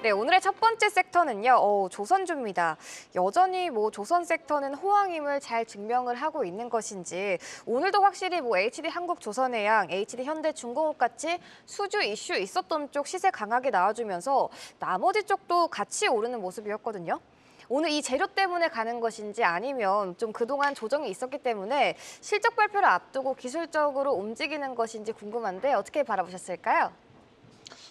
네, 오늘의 첫 번째 섹터는요, 조선주입니다. 여전히 조선 섹터는 호황임을 잘 증명을 하고 있는 것인지 오늘도 확실히 HD 한국조선해양, HD 현대중공업 같이 수주 이슈 있었던 쪽 시세 강하게 나와주면서 나머지 쪽도 같이 오르는 모습이었거든요. 오늘 이 재료 때문에 가는 것인지 아니면 좀 그동안 조정이 있었기 때문에 실적 발표를 앞두고 기술적으로 움직이는 것인지 궁금한데 어떻게 바라보셨을까요?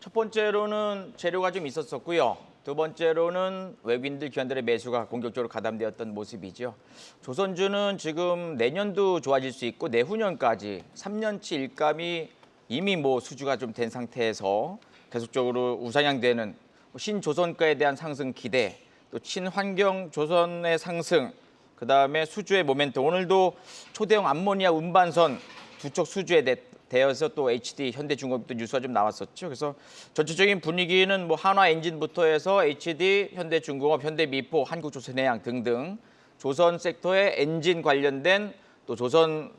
첫 번째로는 재료가 좀 있었었고요. 두 번째로는 외국인들 기관들의 매수가 공격적으로 가담되었던 모습이죠. 조선주는 지금 내년도 좋아질 수 있고 내후년까지 3년치 일감이 이미 수주가 좀 된 상태에서 계속적으로 우상향되는 신조선가에 대한 상승 기대, 또 친환경 조선의 상승, 그다음에 수주의 모멘텀. 오늘도 초대형 암모니아 운반선 두 쪽 수주에 대해서 또 HD 현대중공업도 뉴스가 좀 나왔었죠. 그래서 전체적인 분위기는 한화 엔진부터 해서 HD 현대중공업, 현대미포, 한국조선해양 등등 조선 섹터의 엔진 관련된 또 조선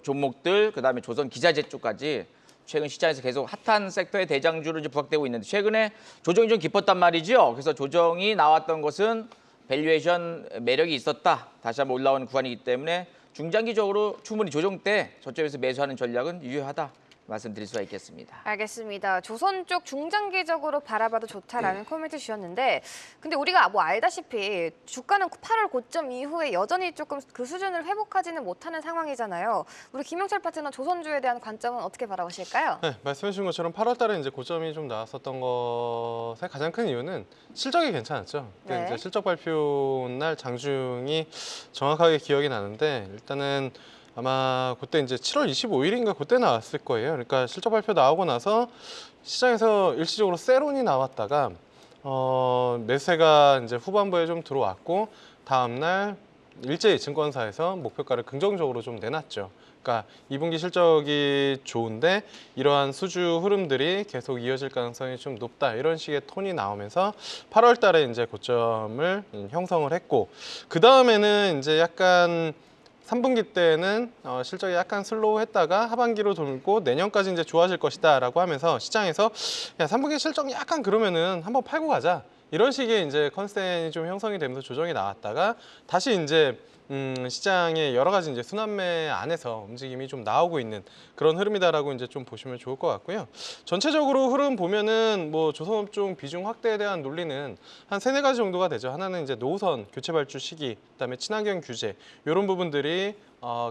종목들, 그다음에 조선 기자재 쪽까지 최근 시장에서 계속 핫한 섹터의 대장주로 이제 부각되고 있는데 최근에 조정이 좀 깊었단 말이죠. 그래서 조정이 나왔던 것은 밸류에이션 매력이 있었다. 다시 한번 올라오는 구간이기 때문에 중장기적으로 충분히 조정 때 저점에서 매수하는 전략은 유효하다 말씀드릴 수가 있겠습니다. 알겠습니다. 조선 쪽 중장기적으로 바라봐도 좋다라는 코멘트 주셨는데 근데 우리가 알다시피 주가는 8월 고점 이후에 여전히 조금 그 수준을 회복하지는 못하는 상황이잖아요. 우리 김영철 파트너 조선주에 대한 관점은 어떻게 바라보실까요? 네, 말씀해 주신 것처럼 8월 달에 이제 고점이 좀 나왔었던 것의 가장 큰 이유는 실적이 괜찮았죠. 네. 이제 실적 발표 날 장중이 정확하게 기억이 나는데 일단은 아마 그때 이제 7월 25일인가 그때 나왔을 거예요. 그러니까 실적 발표 나오고 나서 시장에서 일시적으로 세론이 나왔다가 매수세가 이제 후반부에 좀 들어왔고 다음 날 일제히 증권사에서 목표가를 긍정적으로 좀 내놨죠. 그러니까 2분기 실적이 좋은데 이러한 수주 흐름들이 계속 이어질 가능성이 좀 높다 이런 식의 톤이 나오면서 8월 달에 이제 고점을 형성을 했고 그 다음에는 이제 약간 3분기 때는 실적이 약간 슬로우했다가 하반기로 돌고 내년까지 이제 좋아질 것이다라고 하면서 시장에서 야 3분기 실적 약간 그러면은 한번 팔고 가자 이런 식의 이제 컨센이 좀 형성이 되면서 조정이 나왔다가 다시 이제 시장의 여러 가지 이제 순환매 안에서 움직임이 좀 나오고 있는 그런 흐름이다라고 이제 좀 보시면 좋을 것 같고요. 전체적으로 흐름 보면은 조선업종 비중 확대에 대한 논리는 한 세네 가지 정도가 되죠. 하나는 이제 노후선 교체 발주 시기, 그다음에 친환경 규제 이런 부분들이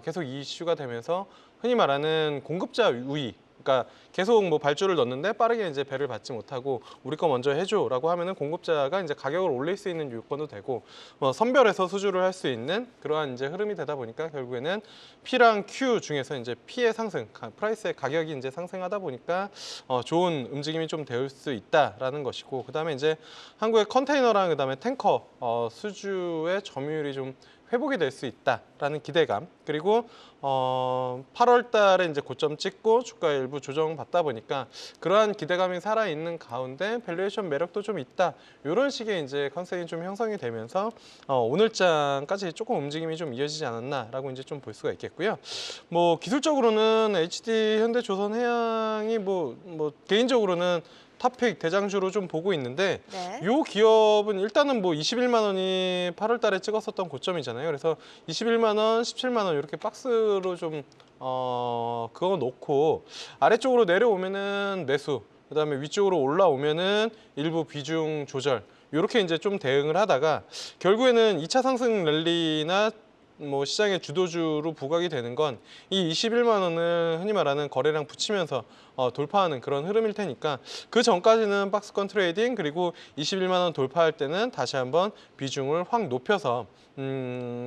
계속 이슈가 되면서 흔히 말하는 공급자 우위. 그러니까 계속 발주를 넣는데 빠르게 이제 배를 받지 못하고 우리 거 먼저 해줘라고 하면은 공급자가 이제 가격을 올릴 수 있는 요건도 되고 선별해서 수주를 할 수 있는 그러한 이제 흐름이 되다 보니까 결국에는 P랑 Q 중에서 이제 P의 상승, 프라이스의 가격이 이제 상승하다 보니까 좋은 움직임이 좀 될 수 있다라는 것이고 그다음에 이제 한국의 컨테이너랑 그다음에 탱커 수주의 점유율이 좀 회복이 될 수 있다라는 기대감 그리고 8월 달에 이제 고점 찍고 주가 일부 조정 받다 보니까 그러한 기대감이 살아 있는 가운데 밸류에이션 매력도 좀 있다 이런 식의 이제 컨셉이 좀 형성이 되면서 오늘장까지 조금 움직임이 좀 이어지지 않았나라고 이제 좀 볼 수가 있겠고요. 기술적으로는 HD 현대조선해양이 개인적으로는 탑픽 대장주로 좀 보고 있는데 네. 이 기업은 일단은 21만 원이 8월 달에 찍었었던 고점이잖아요. 그래서 21만 원, 17만 원 이렇게 박스로 좀 그거 놓고 아래쪽으로 내려오면은 매수, 그다음에 위쪽으로 올라오면은 일부 비중 조절 이렇게 이제 좀 대응을 하다가 결국에는 2차 상승 랠리나 시장의 주도주로 부각이 되는 건 이 21만 원을 흔히 말하는 거래량 붙이면서 돌파하는 그런 흐름일 테니까 그 전까지는 박스권 트레이딩 그리고 21만 원 돌파할 때는 다시 한번 비중을 확 높여서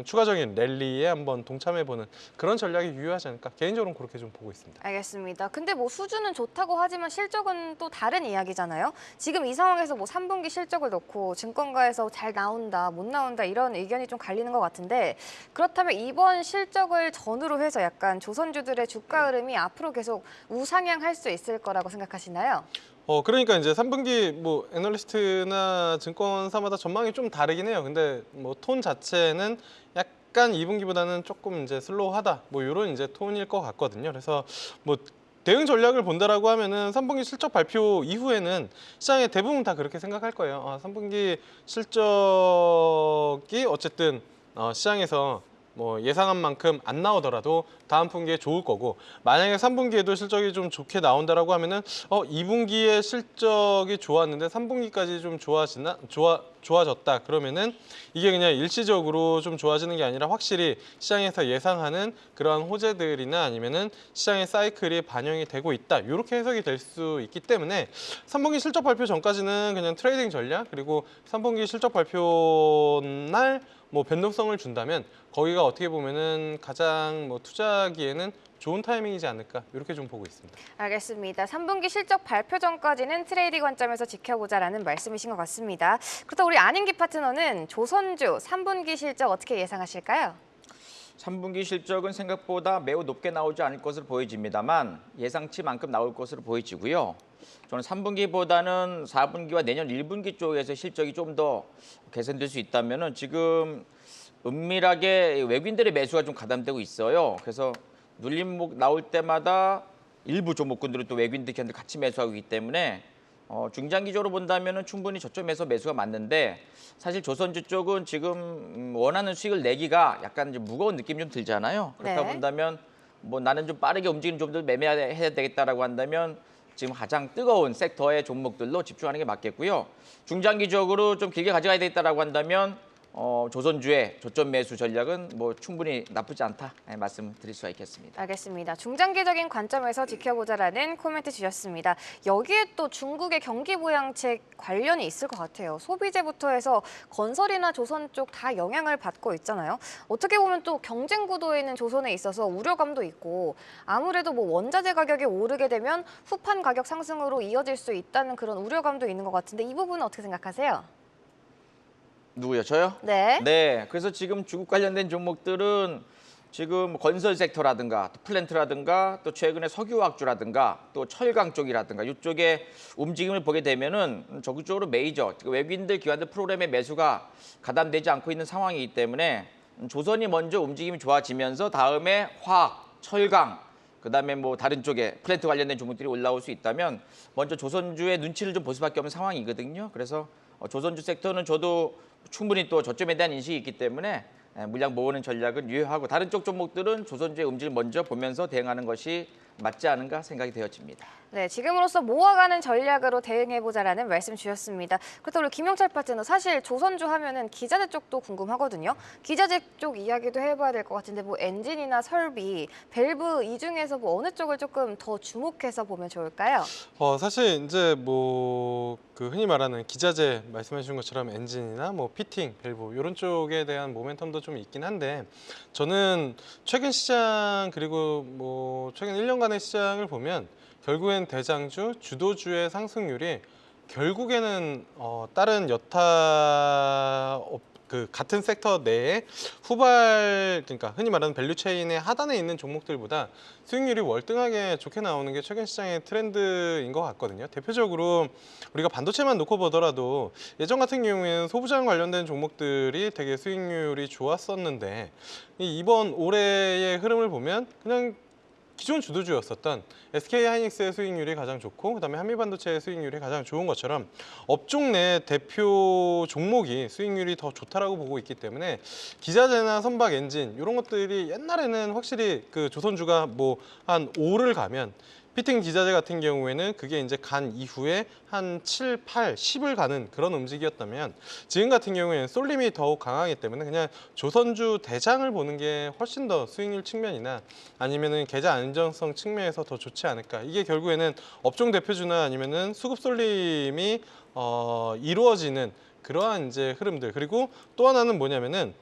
추가적인 랠리에 한번 동참해보는 그런 전략이 유효하지 않을까 개인적으로는 그렇게 좀 보고 있습니다. 알겠습니다. 근데 수주는 좋다고 하지만 실적은 또 다른 이야기잖아요. 지금 이 상황에서 3분기 실적을 놓고 증권가에서 잘 나온다, 못 나온다 이런 의견이 좀 갈리는 것 같은데 그렇다면 이번 실적을 전후로 해서 약간 조선주들의 주가 흐름이 앞으로 계속 우상향할 수 있을 거라고 생각하시나요? 그러니까 이제 3분기 애널리스트나 증권사마다 전망이 좀 다르긴 해요. 근데 톤 자체는 약간 2분기보다는 조금 이제 슬로우하다. 이런 이제 톤일 것 같거든요. 그래서 대응 전략을 본다라고 하면은 3분기 실적 발표 이후에는 시장의 대부분 다 그렇게 생각할 거예요. 3분기 실적이 어쨌든 시장에서 뭐 예상한 만큼 안 나오더라도 다음 분기에 좋을 거고, 만약에 3분기에도 실적이 좀 좋게 나온다라고 하면은 2분기에 실적이 좋았는데 3분기까지 좀 좋아졌다 그러면은 이게 그냥 일시적으로 좀 좋아지는 게 아니라 확실히 시장에서 예상하는 그러한 호재들이나 아니면은 시장의 사이클이 반영이 되고 있다, 이렇게 해석이 될 수 있기 때문에 3분기 실적 발표 전까지는 그냥 트레이딩 전략, 그리고 3분기 실적 발표 날 뭐 변동성을 준다면 거기가 어떻게 보면은 가장 뭐 투자하기에는 좋은 타이밍이지 않을까, 이렇게 좀 보고 있습니다. 알겠습니다. 3분기 실적 발표 전까지는 트레이딩 관점에서 지켜보자라는 말씀이신 것 같습니다. 그렇다면 우리 안인기 파트너는 조선주 3분기 실적 어떻게 예상하실까요? 3분기 실적은 생각보다 매우 높게 나오지 않을 것으로 보여집니다만 예상치만큼 나올 것으로 보여지고요. 저는 3분기보다는 4분기와 내년 1분기 쪽에서 실적이 좀 더 개선될 수 있다면 지금 은밀하게 외국인들의 매수가 좀 가담되고 있어요. 그래서 눌림목 나올 때마다 일부 종목군들은 또 외국인들 같이 매수하고 있기 때문에 중장기적으로 본다면 충분히 저점에서 매수가 맞는데, 사실 조선주 쪽은 지금 원하는 수익을 내기가 약간 이제 무거운 느낌이 좀 들잖아요. 그렇다 네. 본다면 뭐 나는 좀 빠르게 움직이는 좀 더 매매해야 되겠다라고 한다면 지금 가장 뜨거운 섹터의 종목들로 집중하는 게 맞겠고요. 중장기적으로 좀 길게 가져가야 되겠다라고 한다면 조선주의 저점 매수 전략은 뭐 충분히 나쁘지 않다 말씀드릴 수가 있겠습니다. 알겠습니다. 중장기적인 관점에서 지켜보자라는 코멘트 주셨습니다. 여기에 또 중국의 경기 부양책 관련이 있을 것 같아요. 소비재부터 해서 건설이나 조선 쪽 다 영향을 받고 있잖아요. 어떻게 보면 또 경쟁 구도에 있는 조선에 있어서 우려감도 있고, 아무래도 뭐 원자재 가격이 오르게 되면 후판 가격 상승으로 이어질 수 있다는 그런 우려감도 있는 것 같은데 이 부분은 어떻게 생각하세요? 누구요? 저요? 네. 네. 그래서 지금 중국 관련된 종목들은 지금 건설 섹터라든가 또 플랜트라든가 또 최근에 석유화학주라든가 또 철강 쪽이라든가 이쪽에 움직임을 보게 되면은 적극적으로 메이저 외국인들 기관들 프로그램의 매수가 가담되지 않고 있는 상황이기 때문에 조선이 먼저 움직임이 좋아지면서 다음에 화학, 철강, 그다음에 뭐 다른 쪽에 플랜트 관련된 종목들이 올라올 수 있다면 먼저 조선주의 눈치를 좀 볼 수밖에 없는 상황이거든요. 그래서 조선주 섹터는 저도 충분히 또 저점에 대한 인식이 있기 때문에 물량 모으는 전략은 유효하고, 다른 쪽 종목들은 조선주의 움직임을 먼저 보면서 대응하는 것이 맞지 않은가 생각이 되어집니다. 네, 지금으로서 모아가는 전략으로 대응해보자라는 말씀 주셨습니다. 그렇다고 우리 김영철 파트너, 사실 조선주 하면은 기자재 쪽도 궁금하거든요. 기자재 쪽 이야기도 해봐야 될 것 같은데 뭐 엔진이나 설비, 밸브 이 중에서 뭐 어느 쪽을 조금 더 주목해서 보면 좋을까요? 사실 이제 뭐 그 흔히 말하는 기자재 말씀해 주신 것처럼 엔진이나 뭐 피팅, 밸브 이런 쪽에 대한 모멘텀도 좀 있긴 한데, 저는 최근 시장 그리고 뭐 최근 1년간의 시장을 보면 결국엔 대장주, 주도주의 상승률이 결국에는 다른 여타 그 같은 섹터 내에 그러니까 흔히 말하는 밸류체인의 하단에 있는 종목들보다 수익률이 월등하게 좋게 나오는 게 최근 시장의 트렌드인 것 같거든요. 대표적으로 우리가 반도체만 놓고 보더라도 예전 같은 경우에는 소부장 관련된 종목들이 되게 수익률이 좋았었는데, 이번 올해의 흐름을 보면 그냥 기존 주도주였었던 SK하이닉스의 수익률이 가장 좋고 그다음에 한미반도체의 수익률이 가장 좋은 것처럼 업종 내 대표 종목이 수익률이 더 좋다라고 보고 있기 때문에 기자재나 선박 엔진 이런 것들이 옛날에는 확실히 그 조선주가 뭐 한 5를 가면 피팅 기자재 같은 경우에는 그게 이제 간 이후에 한 7, 8, 10을 가는 그런 움직이었다면, 지금 같은 경우에는 쏠림이 더욱 강하기 때문에 그냥 조선주 대장을 보는 게 훨씬 더 수익률 측면이나 아니면은 계좌 안정성 측면에서 더 좋지 않을까. 이게 결국에는 업종 대표주나 아니면은 수급 쏠림이 이루어지는 그러한 이제 흐름들. 그리고 또 하나는 뭐냐면은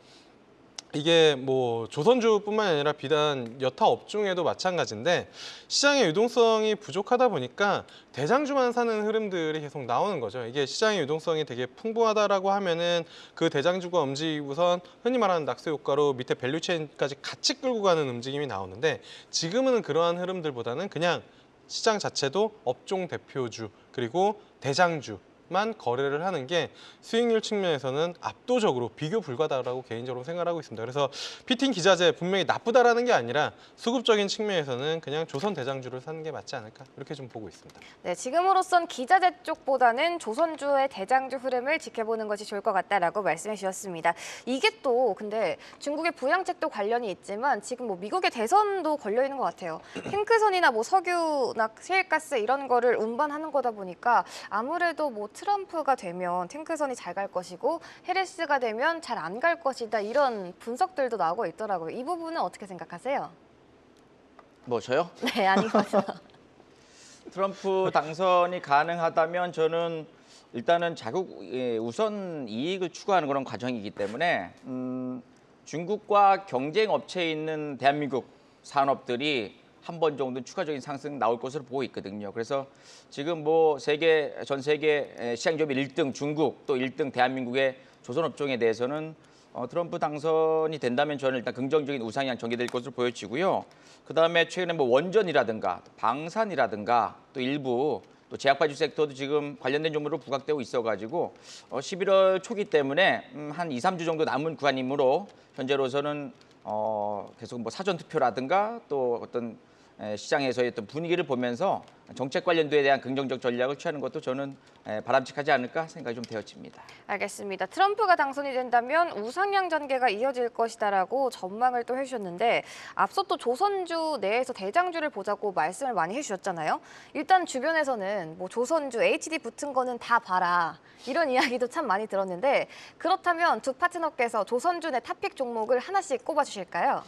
이게 뭐 조선주뿐만 아니라 비단 여타 업종에도 마찬가지인데, 시장의 유동성이 부족하다 보니까 대장주만 사는 흐름들이 계속 나오는 거죠. 이게 시장의 유동성이 되게 풍부하다라고 하면은 그 대장주가 움직이고선 흔히 말하는 낙수 효과로 밑에 밸류체인까지 같이 끌고 가는 움직임이 나오는데, 지금은 그러한 흐름들보다는 그냥 시장 자체도 업종 대표주 그리고 대장주 만 거래를 하는 게 수익률 측면에서는 압도적으로 비교 불가다라고 개인적으로 생각하고 있습니다. 그래서 피팅 기자재 분명히 나쁘다라는 게 아니라 수급적인 측면에서는 그냥 조선 대장주를 사는 게 맞지 않을까 이렇게 좀 보고 있습니다. 네, 지금으로선 기자재 쪽보다는 조선주의 대장주 흐름을 지켜보는 것이 좋을 것 같다라고 말씀해 주셨습니다. 이게 또 근데 중국의 부양책도 관련이 있지만 지금 뭐 미국의 대선도 걸려 있는 것 같아요. 탱크선이나 뭐 석유나 셰일가스 이런 거를 운반하는 거다 보니까 아무래도 뭐 트럼프가 되면 탱크선이 잘 갈 것이고 해리스가 되면 잘 안 갈 것이다 이런 분석들도 나오고 있더라고요. 이 부분은 어떻게 생각하세요? 뭐 저요? 네, 아니거든요. 트럼프 당선이 가능하다면 저는 일단은 자국 우선 이익을 추구하는 그런 과정이기 때문에 중국과 경쟁 업체에 있는 대한민국 산업들이 한 번 정도는 추가적인 상승 나올 것으로 보고 있거든요. 그래서 지금 뭐 전 세계 시장 점유율 1등 중국 또 1등 대한민국의 조선업종에 대해서는 트럼프 당선이 된다면 저는 일단 긍정적인 우상향 전개될 것으로 보여지고요. 그다음에 최근에 뭐 원전이라든가 방산이라든가 또 일부 또 제약바이오 섹터도 지금 관련된 종목으로 부각되고 있어가지고 11월 초기 때문에 한 2, 3주 정도 남은 구간이므로 현재로서는 계속 뭐 사전 투표라든가 또 어떤 시장에서의 어떤 분위기를 보면서 정책 관련도에 대한 긍정적 전략을 취하는 것도 저는 바람직하지 않을까 생각이 좀 되어집니다. 알겠습니다. 트럼프가 당선이 된다면 우상향 전개가 이어질 것이다라고 전망을 또 해주셨는데 앞서 또 조선주 내에서 대장주를 보자고 말씀을 많이 해주셨잖아요. 일단 주변에서는 뭐 조선주 HD 붙은 거는 다 봐라 이런 이야기도 참 많이 들었는데 그렇다면 두 파트너께서 조선주 내 탑픽 종목을 하나씩 꼽아주실까요?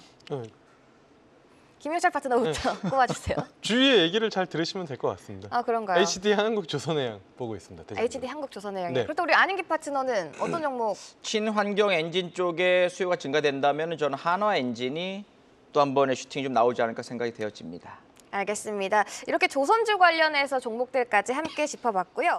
김용철 파트너부터 꼽아주세요. 주위의 얘기를 잘 들으시면 될 것 같습니다. 아 그런가요? HD 한국조선해양 보고 있습니다. 대장주. HD 한국조선해양이요. 네. 그렇다면 우리 안인기 파트너는 어떤 종목? 친환경 엔진 쪽에 수요가 증가된다면 저는 한화 엔진이 또 한 번의 슈팅이 좀 나오지 않을까 생각이 되어집니다. 알겠습니다. 이렇게 조선주 관련해서 종목들까지 함께 짚어봤고요.